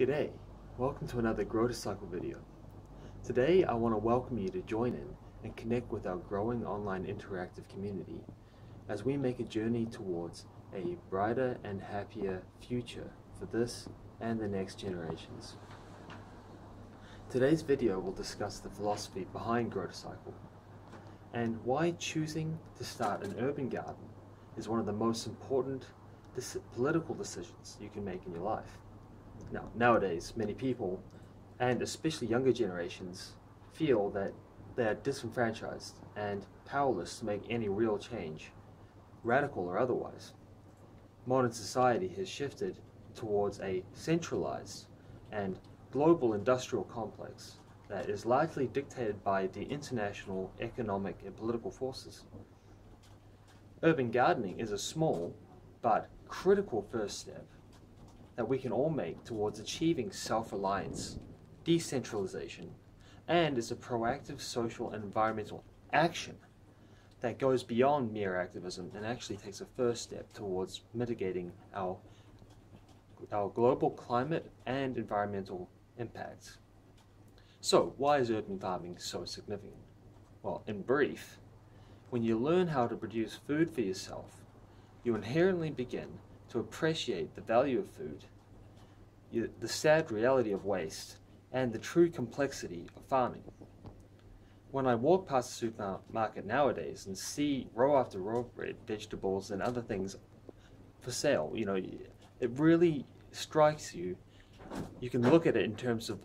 G'day, welcome to another Grow to Cycle video. Today I want to welcome you to join in and connect with our growing online interactive community as we make a journey towards a brighter and happier future for this and the next generations. Today's video will discuss the philosophy behind Grow to Cycle and why choosing to start an urban garden is one of the most important political decisions you can make in your life. Now, nowadays, many people, and especially younger generations, feel that they are disenfranchised and powerless to make any real change, radical or otherwise. Modern society has shifted towards a centralized and global industrial complex that is largely dictated by the international economic and political forces. Urban gardening is a small but critical first step that we can all make towards achieving self-reliance, decentralization, and is a proactive social and environmental action that goes beyond mere activism and actually takes a first step towards mitigating our global climate and environmental impacts. So, why is urban farming so significant? Well, in brief, when you learn how to produce food for yourself, you inherently begin to appreciate the value of food, the sad reality of waste, and the true complexity of farming. When I walk past the supermarket nowadays and see row after row of bread, vegetables, and other things for sale, it really strikes you. You can look at it in terms of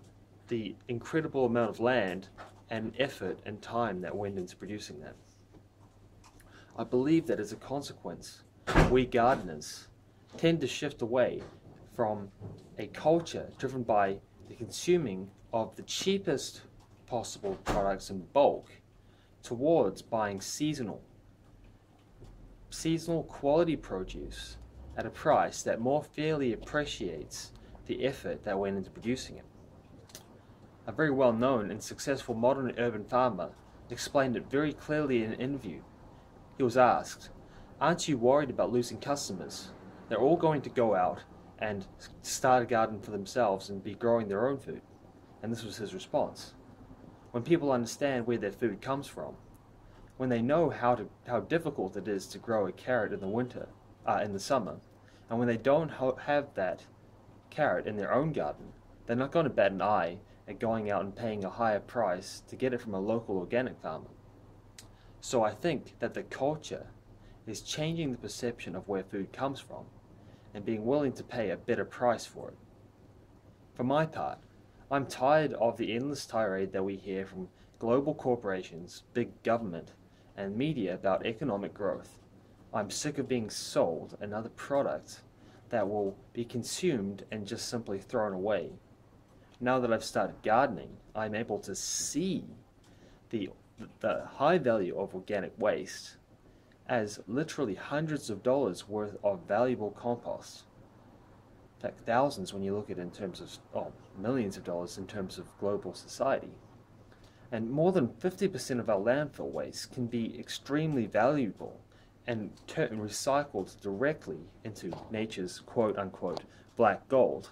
the incredible amount of land and effort and time that went into producing that. I believe that as a consequence, we gardeners tend to shift away from a culture driven by the consuming of the cheapest possible products in bulk towards buying seasonal quality produce at a price that more fairly appreciates the effort that went into producing it. A very well-known and successful modern urban farmer explained it very clearly in an interview. He was asked, "Aren't you worried about losing customers? They're all going to go out and start a garden for themselves and be growing their own food." And this was his response. When people understand where their food comes from, when they know how difficult it is to grow a carrot in the summer, and when they don't have that carrot in their own garden, they're not going to bat an eye at going out and paying a higher price to get it from a local organic farmer. So I think that the culture is changing the perception of where food comes from and being willing to pay a better price for it. For my part, I'm tired of the endless tirade that we hear from global corporations, big government, and media about economic growth. I'm sick of being sold another product that will be consumed and just simply thrown away. Now that I've started gardening, I'm able to see the high value of organic waste as literally hundreds of dollars worth of valuable compost. In fact, thousands when you look at it in terms of millions of dollars in terms of global society. And more than 50% of our landfill waste can be extremely valuable and recycled directly into nature's quote-unquote black gold.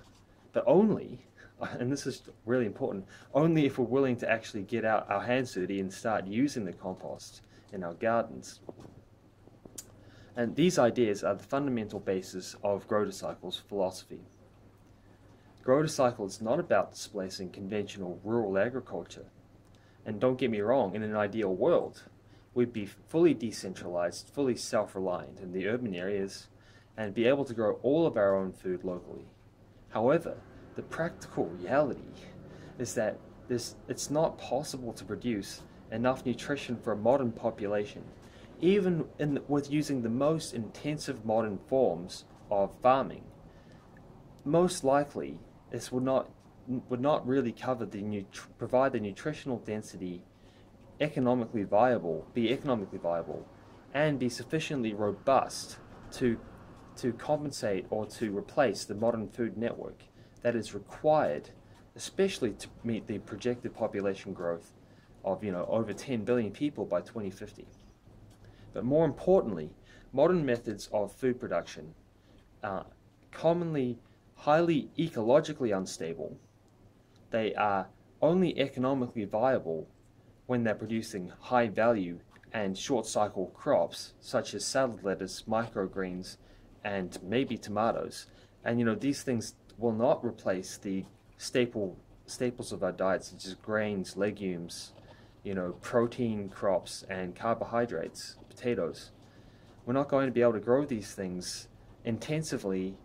But only, and this is really important, only if we're willing to actually get out our hands dirty and start using the compost in our gardens. And these ideas are the fundamental basis of Grow to Cycle's philosophy. Grow to Cycle is not about displacing conventional rural agriculture. And don't get me wrong, in an ideal world, we'd be fully decentralized, fully self-reliant in the urban areas, and be able to grow all of our own food locally. However, the practical reality is that it's not possible to produce enough nutrition for a modern population, even with using the most intensive modern forms of farming. Most likely, this would not really cover provide the nutritional density be economically viable, and be sufficiently robust to compensate or to replace the modern food network that is required, especially to meet the projected population growth of over 10 billion people by 2050. But more importantly, modern methods of food production commonly highly ecologically unstable. They are only economically viable when they're producing high value and short cycle crops such as salad lettuce, microgreens, and maybe tomatoes. And these things will not replace the staples of our diet, such as grains, legumes, protein crops, and carbohydrates, potatoes. We're not going to be able to grow these things intensively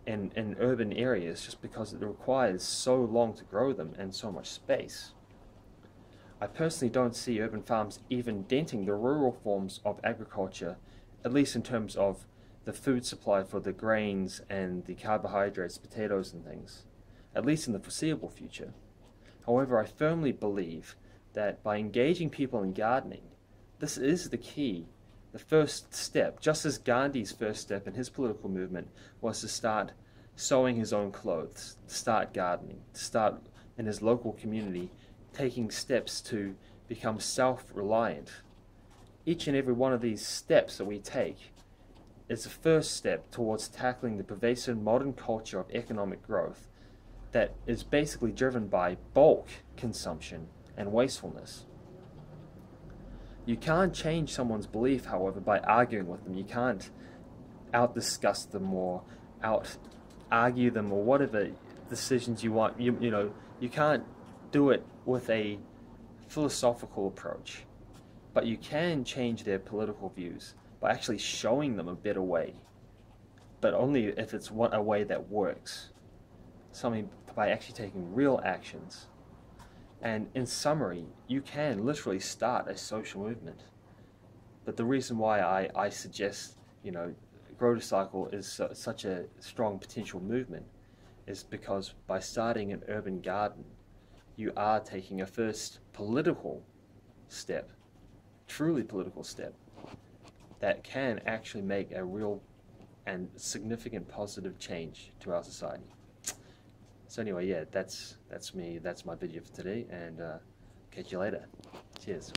in urban areas just because it requires so long to grow them and so much space. I personally don't see urban farms even denting the rural forms of agriculture, at least in terms of the food supply for the grains and the carbohydrates, potatoes and things, at least in the foreseeable future. However, I firmly believe that by engaging people in gardening, this is the key, the first step, just as Gandhi's first step in his political movement was to start sewing his own clothes, to start gardening, to start in his local community, taking steps to become self-reliant. Each and every one of these steps that we take is the first step towards tackling the pervasive modern culture of economic growth that is basically driven by bulk consumption and wastefulness. You can't change someone's belief, however, by arguing with them. You can't out-discuss them or out-argue them or whatever decisions you want. You can't do it with a philosophical approach, but you can change their political views by actually showing them a better way, but only if it's a way that works. Something by actually taking real actions. And in summary, you can literally start a social movement. But the reason why I suggest, Grow to Cycle is such a strong potential movement is because by starting an urban garden, you are taking a first political step, truly political step, that can actually make a real and significant positive change to our society. So anyway, yeah, that's me. That's my video for today, and catch you later. Cheers.